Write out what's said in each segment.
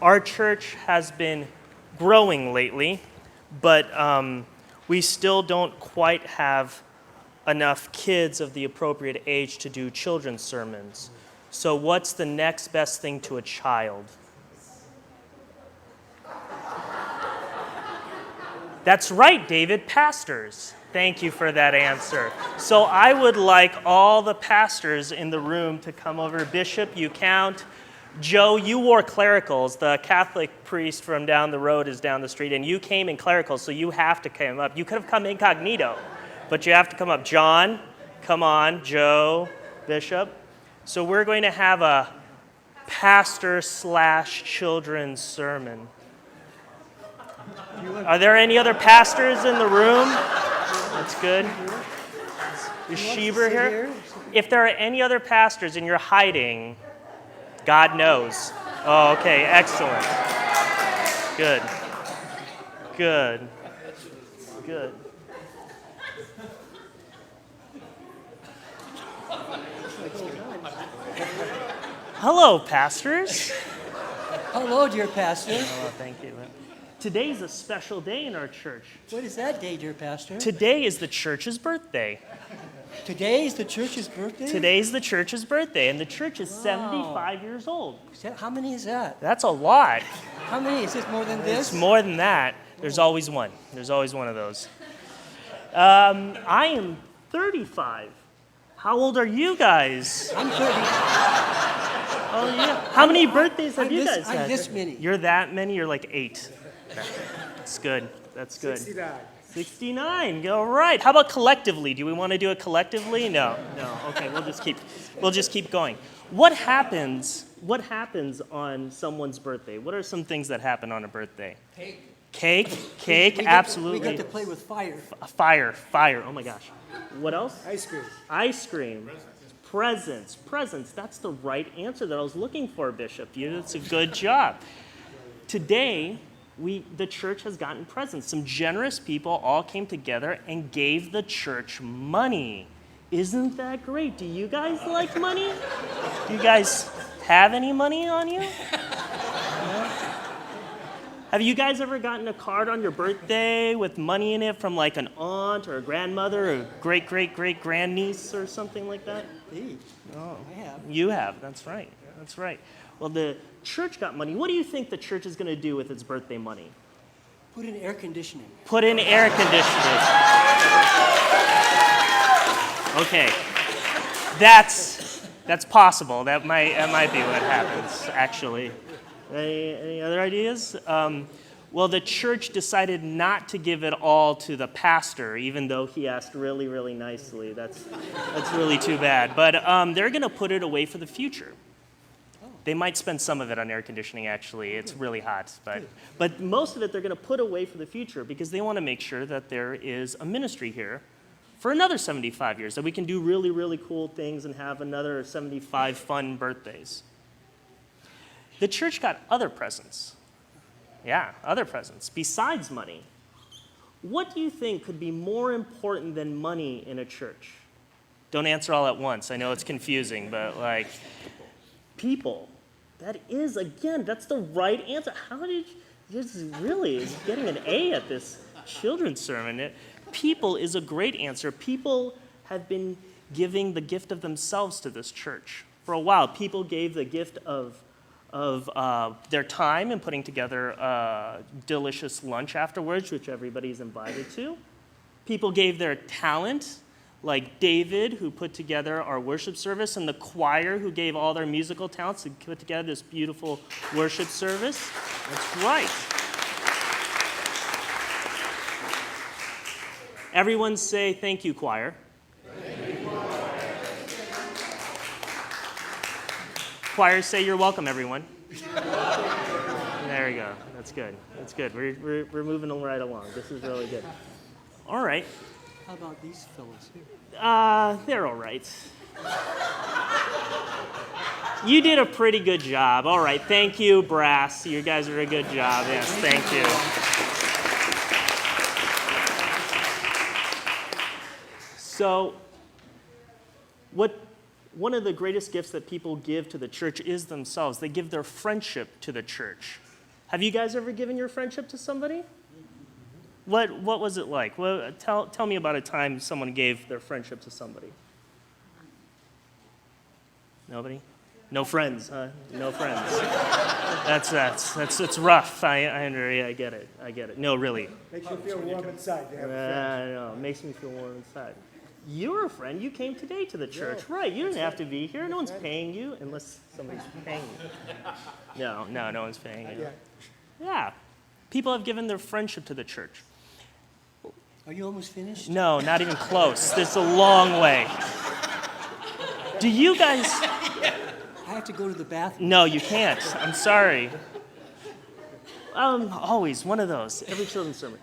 Our church has been growing lately, but we still don't quite have enough kids of the appropriate age to do children's sermons. So what's the next best thing to a child? That's right, David, pastors. Thank you for that answer. So I would like all the pastors in the room to come over. Bishop, you count. Joe, you wore clericals. The Catholic priest from down the road is down the street, and you came in clericals, so you have to come up. You could have come incognito, but you have to come up. John, come on. Joe, Bishop. So we're going to have a pastor/children's sermon. Are there any other pastors in the room? That's good. Is Sheber here? If there are any other pastors and you're hiding, God knows. Oh, okay, excellent. Good. Good. Good. Hello, pastors. Hello, dear pastor. Oh, thank you. Today's a special day in our church. What is that day, dear pastor? Today is the church's birthday. Today is the church's birthday? Today's the church's birthday, and the church is 75 years old. How many is that? That's a lot. How many? Is this more than this? It's more than that. There's always one. There's always one of those. I am 35. How old are you guys? I'm 30. Oh, yeah. How many birthdays have you guys had? I'm this many. You're that many? You're like 8. That's good. That's good. 69. All right. How about collectively? Do we want to do it collectively? No. Okay. We'll just keep going. What happens on someone's birthday? What are some things that happen on a birthday? Cake. Absolutely. We get to play with fire. Fire. Oh my gosh. What else? Ice cream. Presents. That's the right answer that I was looking for, Bishop. That's a good job. Today, the church has gotten presents. Some generous people all came together and gave the church money. Isn't that great? Do you guys like money? Do you guys have any money on you? Yeah. Have you guys ever gotten a card on your birthday with money in it from like an aunt or a grandmother or great-great-great-grandniece or something like that? Me. Oh, I have. You have. That's right. Well, the church got money. What do you think the church is going to do with its birthday money? Put in air conditioning. Put in air conditioning. Okay. That's possible. That might be what happens, actually. Any other ideas? Well, the church decided not to give it all to the pastor, even though he asked really, really nicely. That's really too bad. But they're going to put it away for the future. They might spend some of it on air conditioning, actually. It's really hot. But most of it they're going to put away for the future because they want to make sure that there is a ministry here for another 75 years, that we can do really, really cool things and have another 75 fun birthdays. The church got other presents. Yeah, other presents besides money. What do you think could be more important than money in a church? Don't answer all at once. I know it's confusing, but people. That's the right answer. How did you really getting an A at this children's sermon? People is a great answer. People have been giving the gift of themselves to this church. For a while, people gave the gift of their time in putting together a delicious lunch afterwards, which everybody's invited to. People gave their talent, like David, who put together our worship service, and the choir, who gave all their musical talents to put together this beautiful worship service. That's right. Everyone say, thank you, choir. Choir, say you're welcome, everyone. There we go. That's good. We're moving right along. This is really good. All right. How about these fellows here? They're all right. You did a pretty good job. All right. Thank you, brass. You guys are a good job. Yes, thank you. So, one of the greatest gifts that people give to the church is themselves. They give their friendship to the church. Have you guys ever given your friendship to somebody? What was it like? Well, tell me about a time someone gave their friendship to somebody. Nobody? No friends, huh? No friends. That's rough. I get it. No, really. Makes you feel warm inside to have a friend. I know. It makes me feel warm inside. You're a friend. You came today to the church, right? You didn't have to be here. No one's paying you unless somebody's paying you. No one's paying you. Yeah. People have given their friendship to the church. Are you almost finished? No, not even close. There's a long way. Do you guys? I have to go to the bathroom. No, you can't. I'm sorry. Always one of those. Every children's sermon.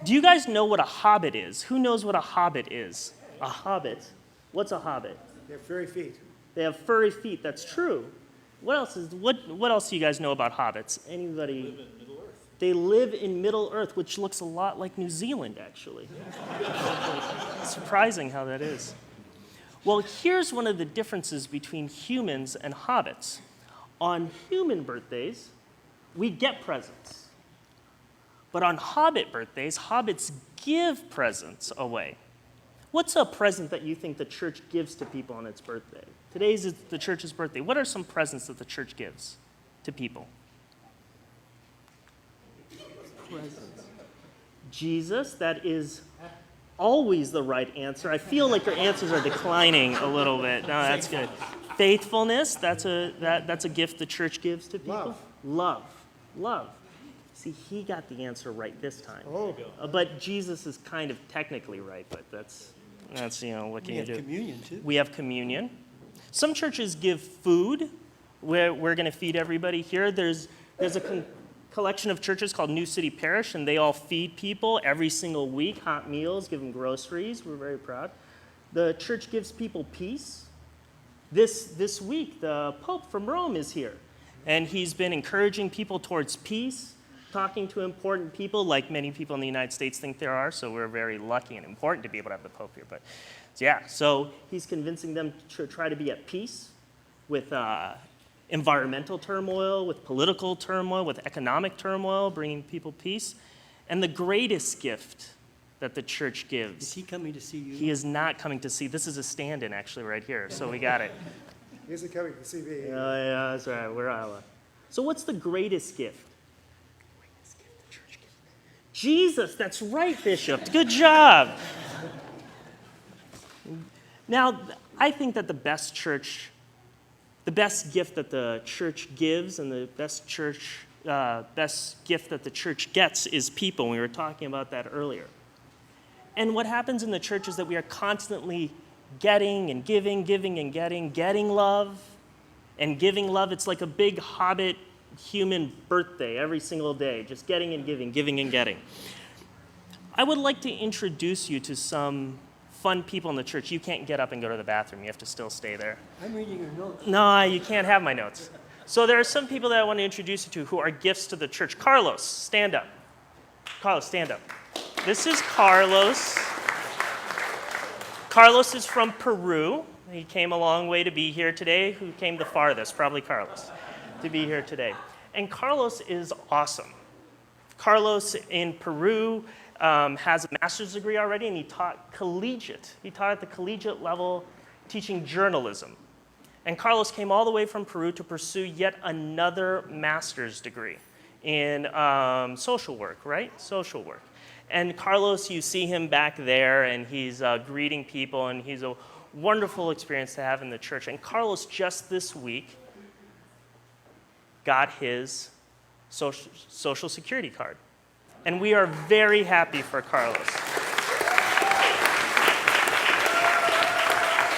Do you guys know what a hobbit is? Who knows what a hobbit is? A hobbit. What's a hobbit? They have furry feet. They have furry feet. That's true. What else do you guys know about hobbits? Anybody? They live in Middle Earth, which looks a lot like New Zealand, actually. Surprising how that is. Well, here's one of the differences between humans and hobbits. On human birthdays, we get presents. But on hobbit birthdays, hobbits give presents away. What's a present that you think the church gives to people on its birthday? Today's the church's birthday. What are some presents that the church gives to people? Presents. Jesus, that is always the right answer. I feel like your answers are declining a little bit. No, that's good. Faithfulness, that's a gift the church gives to people. Love. See, he got the answer right this time. But Jesus is kind of technically right, but that's what can you do? We have communion, too. We have communion. Some churches give food. We're going to feed everybody here. There's a collection of churches called New City Parish, and they all feed people every single week, hot meals, give them groceries. We're very proud. The church gives people peace. This week, the Pope from Rome is here, and he's been encouraging people towards peace, talking to important people, like many people in the United States think there are, so we're very lucky and important to be able to have the Pope here. But so he's convincing them to try to be at peace with environmental turmoil, with political turmoil, with economic turmoil, bringing people peace. And the greatest gift that the church gives. Is he coming to see you? He is not coming to see. This is a stand-in, actually, right here, so we got it. He isn't coming to see me. Yeah, that's right. We're Iowa. So what's the greatest gift? The church gives. Jesus, that's right, Bishop. Good job. Now, I think that the best gift that the church gives and the best gift that the church gets is people. We were talking about that earlier. And what happens in the church is that we are constantly getting and giving and getting love and giving love. It's like a big hobbit human birthday every single day, just getting and giving and getting. I would like to introduce you to some fun people in the church. You can't get up and go to the bathroom. You have to still stay there. I'm reading your notes. No, you can't have my notes. So there are some people that I want to introduce you to who are gifts to the church. Carlos, stand up. Carlos, stand up. This is Carlos. Carlos is from Peru. He came a long way to be here today. Who came the farthest? Probably Carlos, to be here today. And Carlos is awesome. Carlos in Peru has a master's degree already, and he taught collegiate. He taught at the collegiate level, teaching journalism. And Carlos came all the way from Peru to pursue yet another master's degree in social work, right? Social work. And Carlos, you see him back there, and he's greeting people, and he's a wonderful experience to have in the church. And Carlos, just this week, got his social security card. And we are very happy for Carlos.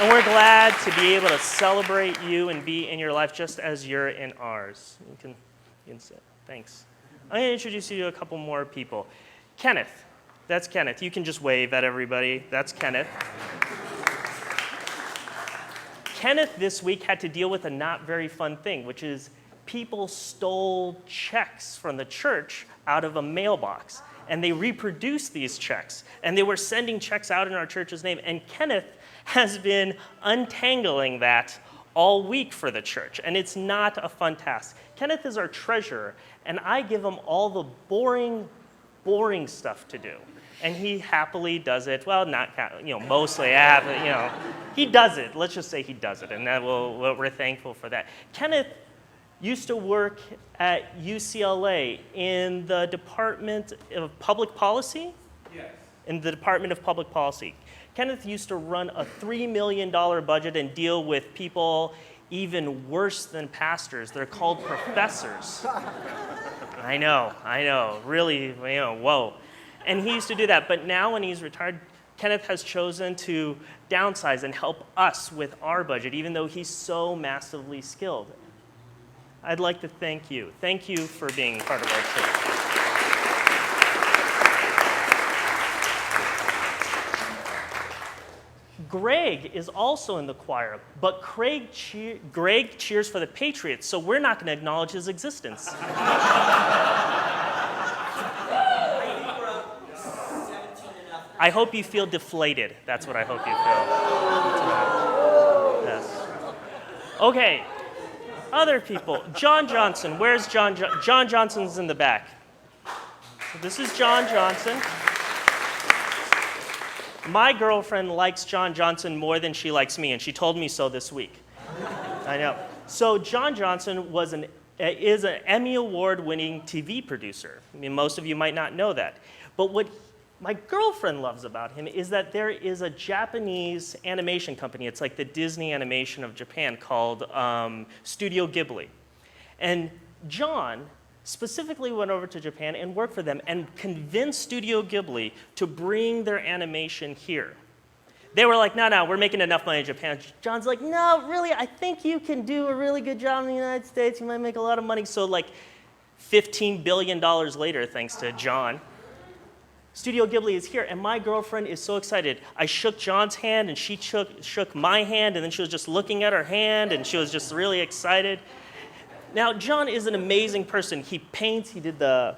And we're glad to be able to celebrate you and be in your life just as you're in ours. You can sit. Thanks. I'm going to introduce you to a couple more people. Kenneth. That's Kenneth. You can just wave at everybody. That's Kenneth. Kenneth this week had to deal with a not very fun thing, which is people stole checks from the church out of a mailbox. And they reproduced these checks. And they were sending checks out in our church's name. And Kenneth has been untangling that all week for the church, and it's not a fun task. Kenneth is our treasurer, and I give him all the boring stuff to do. And he happily does it. Well, not, mostly, he does it. Let's just say he does it, and we're thankful for that. Kenneth used to work at UCLA in the Department of Public Policy? Yes. In the Department of Public Policy. Kenneth used to run a $3 million budget and deal with people even worse than pastors. They're called professors. I know, really, whoa. And he used to do that, but now when he's retired, Kenneth has chosen to downsize and help us with our budget, even though he's so massively skilled. I'd like to thank you. Thank you for being part of our church. Greg is also in the choir, but Greg cheers for the Patriots, so we're not going to acknowledge his existence. I hope you feel deflated. That's what I hope you feel. Yes. Okay. Other people. John Johnson. Where's John? John Johnson's in the back. So this is John Johnson. My girlfriend likes John Johnson more than she likes me, and she told me so this week. I know. So John Johnson is an Emmy Award-winning TV producer. I mean, most of you might not know that. But what my girlfriend loves about him is that there is a Japanese animation company. It's like the Disney animation of Japan called Studio Ghibli. And John specifically went over to Japan and worked for them and convinced Studio Ghibli to bring their animation here. They were like, no, we're making enough money in Japan. John's like, no, really, I think you can do a really good job in the United States. You might make a lot of money. So like $15 billion later, thanks to John, Studio Ghibli is here, and my girlfriend is so excited. I shook John's hand, and she shook my hand, and then she was just looking at her hand, and she was just really excited. Now, John is an amazing person. He paints. He did the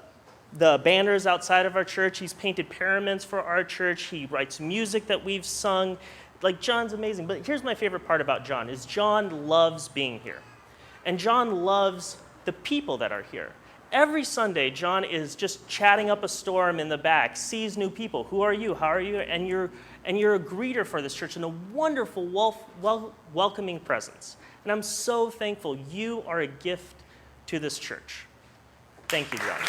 banners outside of our church. He's painted pyramids for our church. He writes music that we've sung. Like, John's amazing. But here's my favorite part about John, is John loves being here. And John loves the people that are here. Every Sunday, John is just chatting up a storm in the back, sees new people. Who are you? How are you? And you're a greeter for this church and a wonderful, welcoming presence. And I'm so thankful you are a gift to this church. Thank you, John.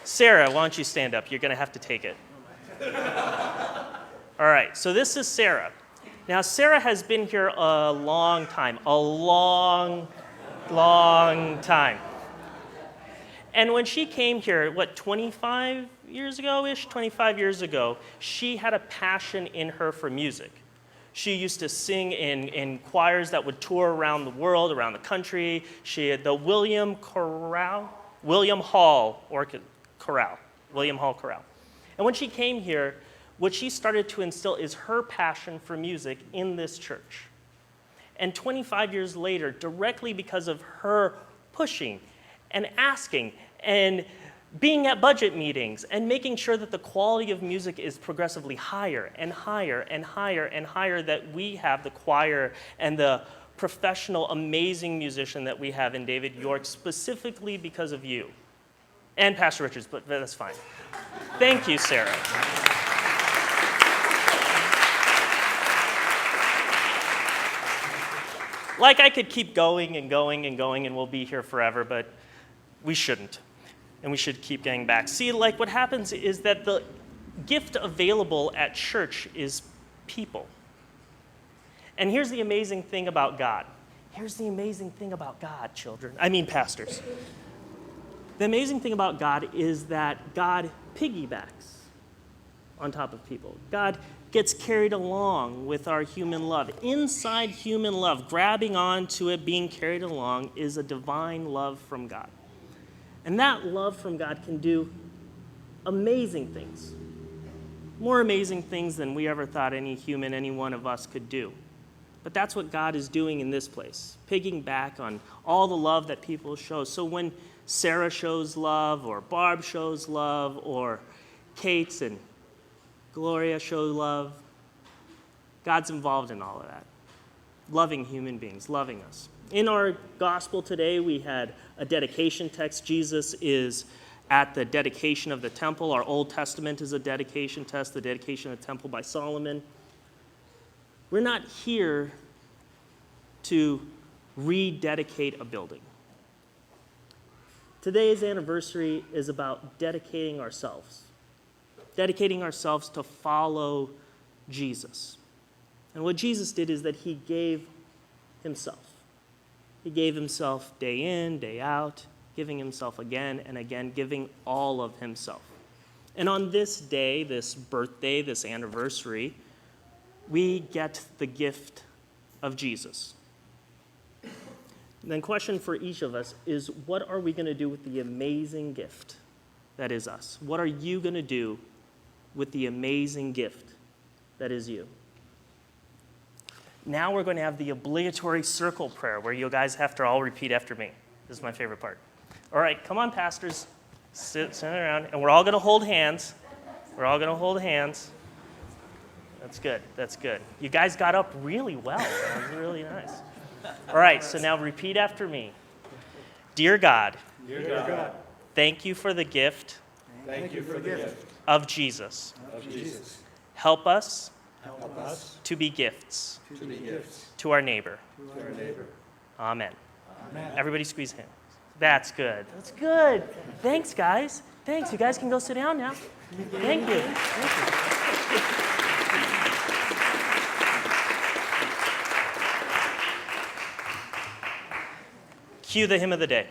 Sarah, why don't you stand up? You're going to have to take it. All right, so this is Sarah. Now, Sarah has been here a long time, a long time. And when she came here, 25 years ago-ish, 25 years ago, she had a passion in her for music. She used to sing in choirs that would tour around the world, around the country. She had the William Hall Chorale. And when she came here, what she started to instill is her passion for music in this church. And 25 years later, directly because of her pushing and asking and being at budget meetings and making sure that the quality of music is progressively higher and higher and higher and higher, that we have the choir and the professional, amazing musician that we have in David York, specifically because of you. And Pastor Richards, but that's fine. Thank you, Sarah. Like, I could keep going and going and going, and we'll be here forever, but we shouldn't. And we should keep getting back. See, like, what happens is that the gift available at church is people. And here's the amazing thing about God. Here's the amazing thing about God, pastors. The amazing thing about God is that God piggybacks on top of people. God gets carried along with our human love. Inside human love, grabbing onto it, being carried along, is a divine love from God. And that love from God can do amazing things. More amazing things than we ever thought any one of us could do. But that's what God is doing in this place, pigging back on all the love that people show. So when Sarah shows love, or Barb shows love, or Kate's and Gloria showed love. God's involved in all of that. Loving human beings, loving us. In our gospel today, we had a dedication text. Jesus is at the dedication of the temple. Our Old Testament is a dedication text, the dedication of the temple by Solomon. We're not here to rededicate a building. Today's anniversary is about dedicating ourselves to follow Jesus. And what Jesus did is that he gave himself. He gave himself day in, day out, giving himself again and again, giving all of himself. And on this day, this birthday, this anniversary, we get the gift of Jesus. And then question for each of us is, what are we going to do with the amazing gift that is us? What are you going to do with the amazing gift that is you? Now we're going to have the obligatory circle prayer where you guys have to all repeat after me. This is my favorite part. All right, come on, pastors. Sit around, and we're all going to hold hands. We're all going to hold hands. That's good. That's good. You guys got up really well. That was really nice. All right, so now repeat after me. Dear God, thank you for the gift of Jesus. Help us to be gifts to our neighbor. Amen. Everybody squeeze hands. That's good. That's good. Thanks, guys. Thanks. You guys can go sit down now. Thank you. Cue the hymn of the day.